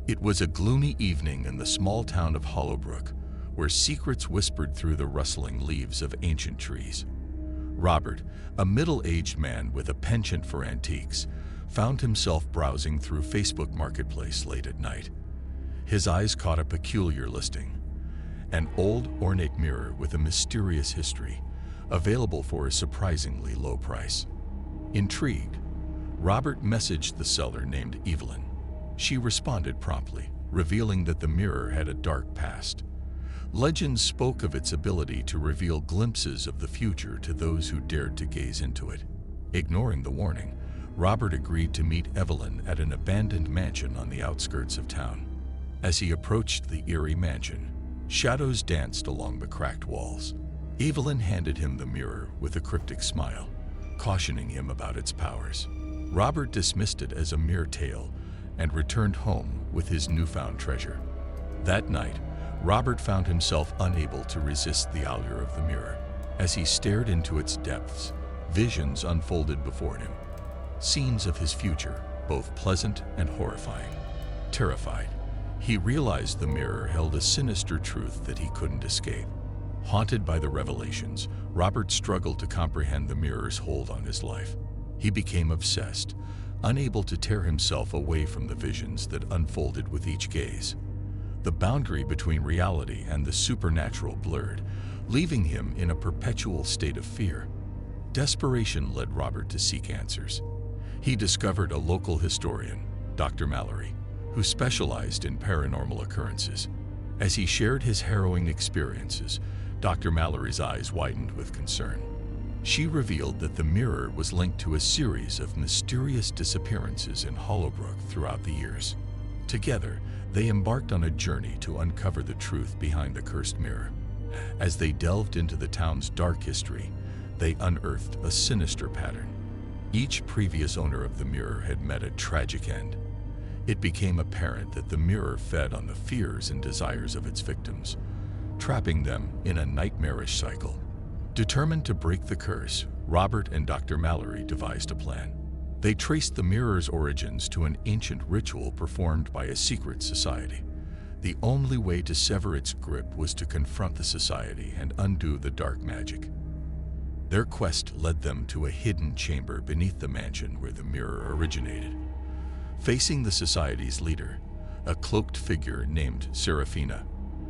It was a gloomy evening in the small town of Hollowbrook, where secrets whispered through the rustling leaves of ancient trees. Robert, a middle-aged man with a penchant for antiques, found himself browsing through Facebook Marketplace late at night. His eyes caught a peculiar listing: an old, ornate mirror with a mysterious history, available for a surprisingly low price. Intrigued, Robert messaged the seller named Evelyn. She responded promptly, revealing that the mirror had a dark past. Legends spoke of its ability to reveal glimpses of the future to those who dared to gaze into it. Ignoring the warning, Robert agreed to meet Evelyn at an abandoned mansion on the outskirts of town. As he approached the eerie mansion, shadows danced along the cracked walls. Evelyn handed him the mirror with a cryptic smile, cautioning him about its powers. Robert dismissed it as a mere tale and returned home with his newfound treasure. That night, Robert found himself unable to resist the allure of the mirror. As he stared into its depths, visions unfolded before him, scenes of his future, both pleasant and horrifying. Terrified, he realized the mirror held a sinister truth that he couldn't escape. Haunted by the revelations, Robert struggled to comprehend the mirror's hold on his life. He became obsessed, unable to tear himself away from the visions that unfolded with each gaze. The boundary between reality and the supernatural blurred, leaving him in a perpetual state of fear. Desperation led Robert to seek answers. He discovered a local historian, Dr. Mallory, who specialized in paranormal occurrences. As he shared his harrowing experiences, Dr. Mallory's eyes widened with concern. She revealed that the mirror was linked to a series of mysterious disappearances in Hollowbrook throughout the years. Together, they embarked on a journey to uncover the truth behind the cursed mirror. As they delved into the town's dark history, they unearthed a sinister pattern. Each previous owner of the mirror had met a tragic end. It became apparent that the mirror fed on the fears and desires of its victims, trapping them in a nightmarish cycle. Determined to break the curse, Robert and Dr. Mallory devised a plan. They traced the mirror's origins to an ancient ritual performed by a secret society. The only way to sever its grip was to confront the society and undo the dark magic. Their quest led them to a hidden chamber beneath the mansion where the mirror originated. Facing the society's leader, a cloaked figure named Serafina,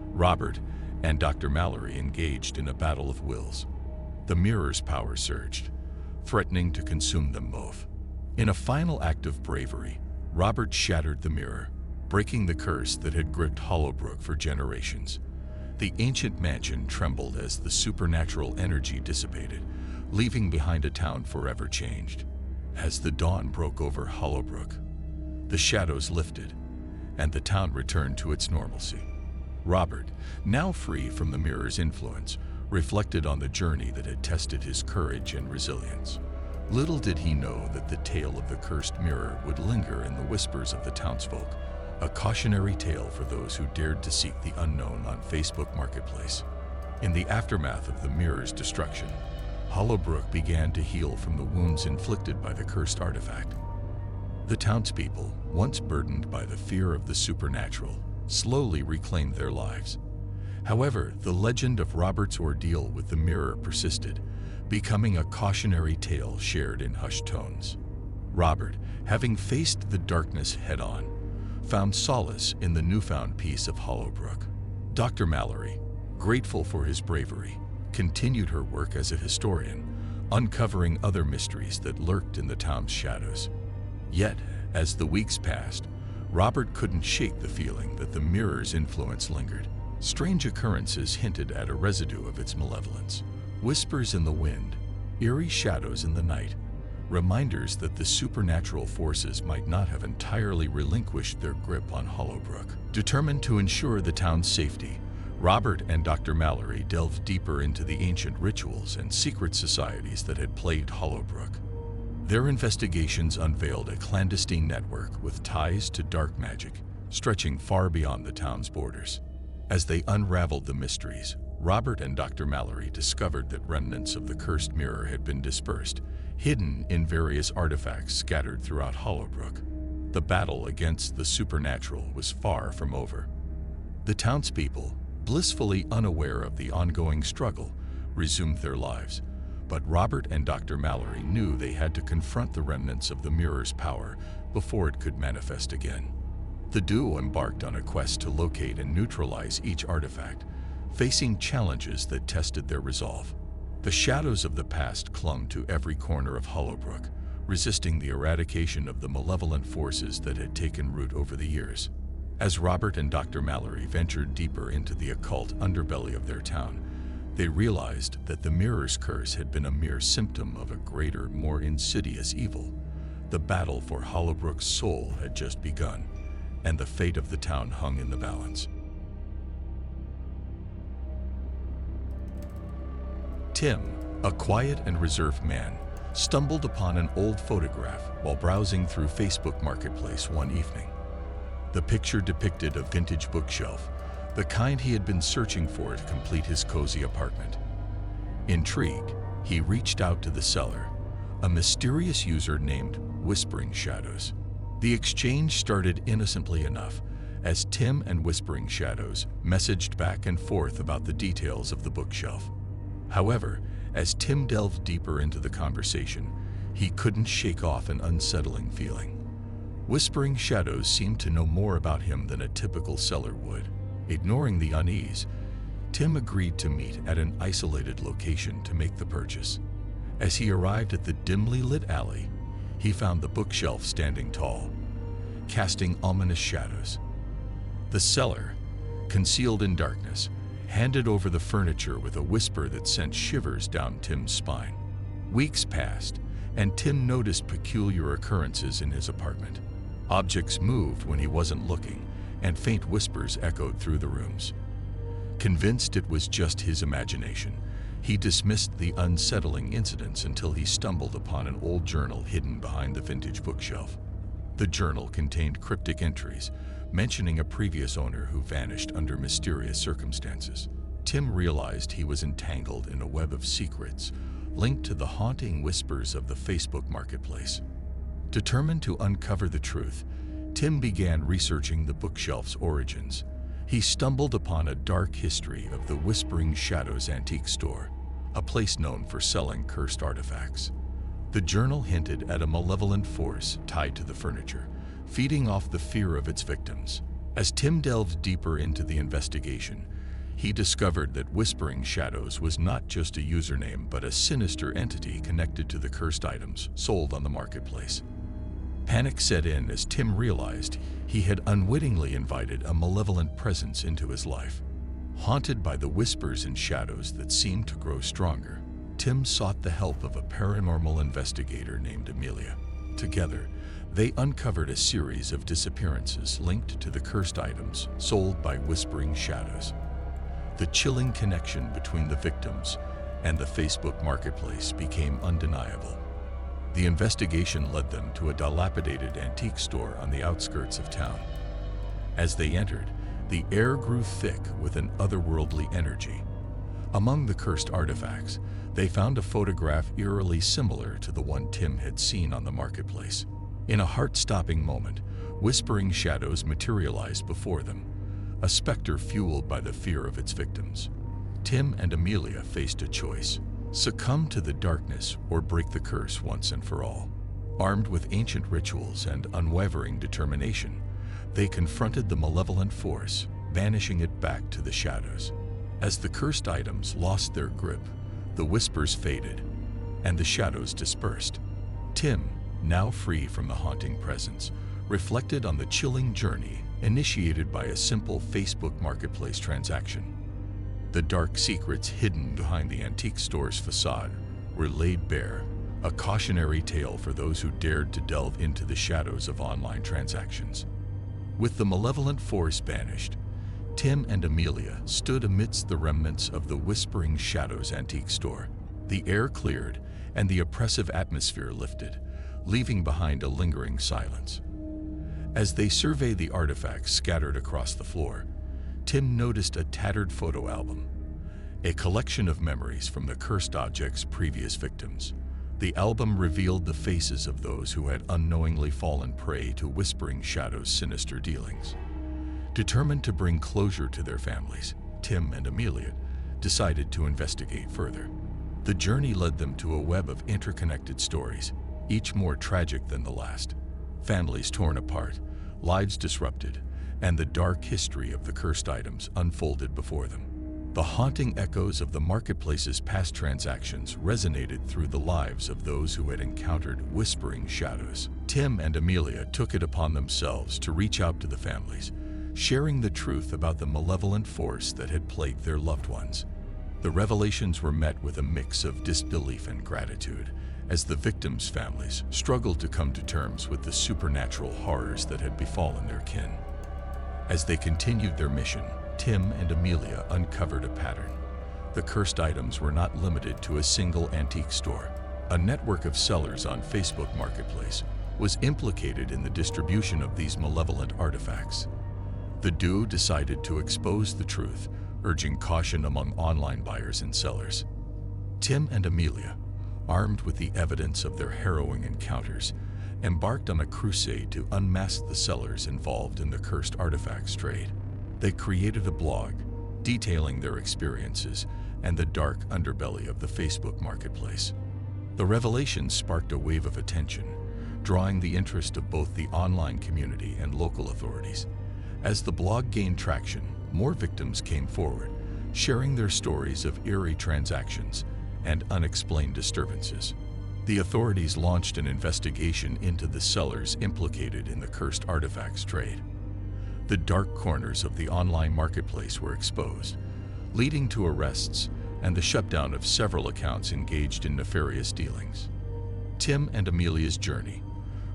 Robert and Dr. Mallory engaged in a battle of wills. The mirror's power surged, threatening to consume them both. In a final act of bravery, Robert shattered the mirror, breaking the curse that had gripped Hollowbrook for generations. The ancient mansion trembled as the supernatural energy dissipated, leaving behind a town forever changed. As the dawn broke over Hollowbrook, the shadows lifted, and the town returned to its normalcy. Robert, now free from the mirror's influence, reflected on the journey that had tested his courage and resilience. Little did he know that the tale of the cursed mirror would linger in the whispers of the townsfolk, a cautionary tale for those who dared to seek the unknown on Facebook Marketplace. In the aftermath of the mirror's destruction, Hollowbrook began to heal from the wounds inflicted by the cursed artifact. The townspeople, once burdened by the fear of the supernatural, slowly reclaimed their lives. However, the legend of Robert's ordeal with the mirror persisted, becoming a cautionary tale shared in hushed tones. Robert, having faced the darkness head-on, found solace in the newfound peace of Hollowbrook. Dr. Mallory, grateful for his bravery, continued her work as a historian, uncovering other mysteries that lurked in the town's shadows. Yet, as the weeks passed, Robert couldn't shake the feeling that the mirror's influence lingered. Strange occurrences hinted at a residue of its malevolence. Whispers in the wind, eerie shadows in the night, reminders that the supernatural forces might not have entirely relinquished their grip on Hollowbrook. Determined to ensure the town's safety, Robert and Dr. Mallory delved deeper into the ancient rituals and secret societies that had plagued Hollowbrook. Their investigations unveiled a clandestine network with ties to dark magic, stretching far beyond the town's borders. As they unraveled the mysteries, Robert and Dr. Mallory discovered that remnants of the cursed mirror had been dispersed, hidden in various artifacts scattered throughout Hollowbrook. the battle against the supernatural was far from over. The townspeople, blissfully unaware of the ongoing struggle, resumed their lives, but Robert and Dr. Mallory knew they had to confront the remnants of the mirror's power before it could manifest again. The duo embarked on a quest to locate and neutralize each artifact, facing challenges that tested their resolve. The shadows of the past clung to every corner of Hollowbrook, resisting the eradication of the malevolent forces that had taken root over the years. As Robert and Dr. Mallory ventured deeper into the occult underbelly of their town, they realized that the mirror's curse had been a mere symptom of a greater, more insidious evil. The battle for Hollowbrook's soul had just begun, and the fate of the town hung in the balance. Tim, a quiet and reserved man, stumbled upon an old photograph while browsing through Facebook Marketplace one evening. The picture depicted a vintage bookshelf, the kind he had been searching for to complete his cozy apartment. Intrigued, he reached out to the seller, a mysterious user named Whispering Shadows. The exchange started innocently enough, as Tim and Whispering Shadows messaged back and forth about the details of the bookshelf. However, as Tim delved deeper into the conversation, he couldn't shake off an unsettling feeling. Whispering Shadows seemed to know more about him than a typical seller would. Ignoring the unease, Tim agreed to meet at an isolated location to make the purchase. As he arrived at the dimly lit alley, he found the bookshelf standing tall, casting ominous shadows. The seller, concealed in darkness, handed over the furniture with a whisper that sent shivers down Tim's spine. Weeks passed, and Tim noticed peculiar occurrences in his apartment. Objects moved when he wasn't looking, and faint whispers echoed through the rooms. Convinced it was just his imagination, he dismissed the unsettling incidents until he stumbled upon an old journal hidden behind the vintage bookshelf. The journal contained cryptic entries, mentioning a previous owner who vanished under mysterious circumstances. Tim realized he was entangled in a web of secrets linked to the haunting whispers of the Facebook Marketplace. Determined to uncover the truth, Tim began researching the bookshelf's origins. He stumbled upon a dark history of the Whispering Shadows antique store, a place known for selling cursed artifacts. The journal hinted at a malevolent force tied to the furniture, feeding off the fear of its victims. As Tim delved deeper into the investigation, he discovered that Whispering Shadows was not just a username but a sinister entity connected to the cursed items sold on the marketplace. Panic set in as Tim realized he had unwittingly invited a malevolent presence into his life. Haunted by the whispers and shadows that seemed to grow stronger, Tim sought the help of a paranormal investigator named Mariya. Together, they uncovered a series of disappearances linked to the cursed items sold by Whispering Shadows. The chilling connection between the victims and the Facebook Marketplace became undeniable. The investigation led them to a dilapidated antique store on the outskirts of town. As they entered, the air grew thick with an otherworldly energy. Among the cursed artifacts, they found a photograph eerily similar to the one Tim had seen on the marketplace. In a heart-stopping moment, Whispering Shadows materialized before them, a specter fueled by the fear of its victims. Tim and Mariya faced a choice: succumb to the darkness or break the curse once and for all. Armed with ancient rituals and unwavering determination, they confronted the malevolent force, banishing it back to the shadows. As the cursed items lost their grip, the whispers faded, and the shadows dispersed. Tim, now free from the haunting presence, reflected on the chilling journey initiated by a simple Facebook Marketplace transaction. The dark secrets hidden behind the antique store's facade were laid bare, a cautionary tale for those who dared to delve into the shadows of online transactions. With the malevolent force banished, Tim and Mariya stood amidst the remnants of the Whispering Shadows antique store. The air cleared and the oppressive atmosphere lifted, leaving behind a lingering silence. As they surveyed the artifacts scattered across the floor, Tim noticed a tattered photo album, a collection of memories from the cursed object's previous victims. The album revealed the faces of those who had unknowingly fallen prey to Whispering Shadows' sinister dealings. Determined to bring closure to their families, Tim and Amelia decided to investigate further. The journey led them to a web of interconnected stories, each more tragic than the last. Families torn apart, lives disrupted, and the dark history of the cursed items unfolded before them. The haunting echoes of the marketplace's past transactions resonated through the lives of those who had encountered Whispering Shadows. Tim and Amelia took it upon themselves to reach out to the families, sharing the truth about the malevolent force that had plagued their loved ones. The revelations were met with a mix of disbelief and gratitude, as the victims' families struggled to come to terms with the supernatural horrors that had befallen their kin. As they continued their mission, Tim and Amelia uncovered a pattern. The cursed items were not limited to a single antique store. A network of sellers on Facebook Marketplace was implicated in the distribution of these malevolent artifacts. The duo decided to expose the truth, urging caution among online buyers and sellers. Tim and Amelia, armed with the evidence of their harrowing encounters, embarked on a crusade to unmask the sellers involved in the cursed artifacts trade. They created a blog detailing their experiences and the dark underbelly of the Facebook Marketplace. The revelations sparked a wave of attention, drawing the interest of both the online community and local authorities. As the blog gained traction, more victims came forward, sharing their stories of eerie transactions and unexplained disturbances. The authorities launched an investigation into the sellers implicated in the cursed artifacts trade. The dark corners of the online marketplace were exposed, leading to arrests and the shutdown of several accounts engaged in nefarious dealings. Tim and Amelia's journey,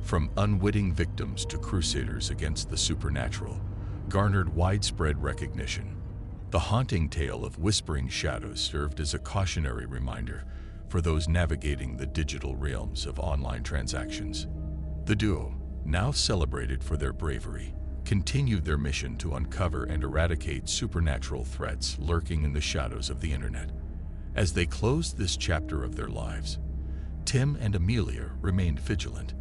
from unwitting victims to crusaders against the supernatural, garnered widespread recognition. The haunting tale of Whispering Shadows served as a cautionary reminder for those navigating the digital realms of online transactions. The duo, now celebrated for their bravery, continued their mission to uncover and eradicate supernatural threats lurking in the shadows of the internet. As they closed this chapter of their lives, Tim and Amelia remained vigilant,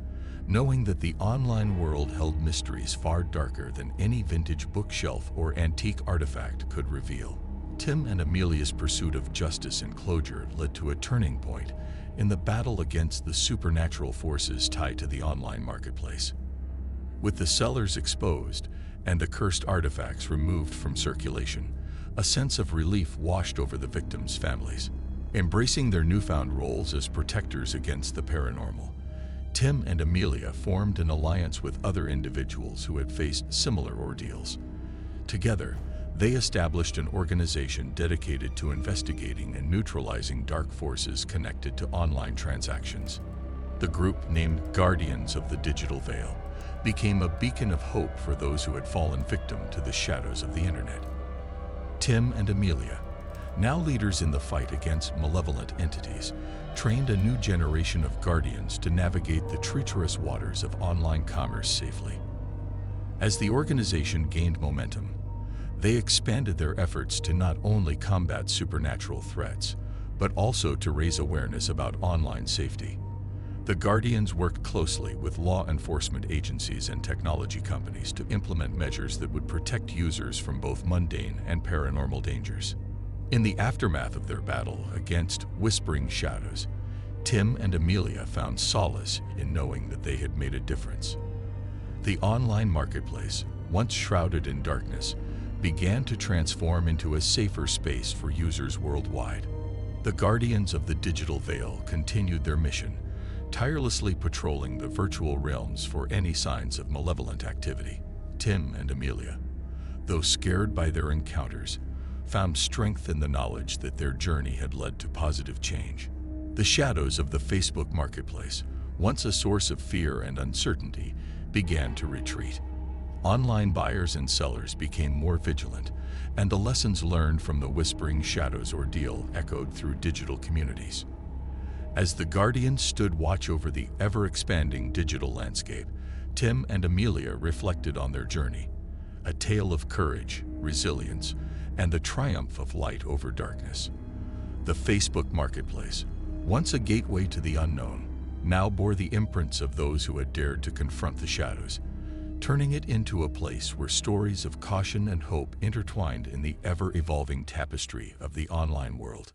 knowing that the online world held mysteries far darker than any vintage bookshelf or antique artifact could reveal. Tim and Amelia's pursuit of justice and closure led to a turning point in the battle against the supernatural forces tied to the online marketplace. With the sellers exposed and the cursed artifacts removed from circulation, a sense of relief washed over the victims' families. Embracing their newfound roles as protectors against the paranormal, Tim and Amelia formed an alliance with other individuals who had faced similar ordeals. Together, they established an organization dedicated to investigating and neutralizing dark forces connected to online transactions. The group, named Guardians of the Digital Veil, became a beacon of hope for those who had fallen victim to the shadows of the internet. Tim and Amelia, now leaders in the fight against malevolent entities, trained a new generation of guardians to navigate the treacherous waters of online commerce safely. As the organization gained momentum, they expanded their efforts to not only combat supernatural threats, but also to raise awareness about online safety. The Guardians worked closely with law enforcement agencies and technology companies to implement measures that would protect users from both mundane and paranormal dangers. In the aftermath of their battle against Whispering Shadows, Tim and Amelia found solace in knowing that they had made a difference. The online marketplace, once shrouded in darkness, began to transform into a safer space for users worldwide. The Guardians of the Digital Veil continued their mission, tirelessly patrolling the virtual realms for any signs of malevolent activity. Tim and Amelia, though scared by their encounters, found strength in the knowledge that their journey had led to positive change. The shadows of the Facebook Marketplace, once a source of fear and uncertainty, began to retreat. Online buyers and sellers became more vigilant, and the lessons learned from the Whispering Shadows ordeal echoed through digital communities. As the Guardians stood watch over the ever-expanding digital landscape, Tim and Amelia reflected on their journey, a tale of courage, resilience, and the triumph of light over darkness. The Facebook Marketplace, once a gateway to the unknown, now bore the imprints of those who had dared to confront the shadows, turning it into a place where stories of caution and hope intertwined in the ever-evolving tapestry of the online world.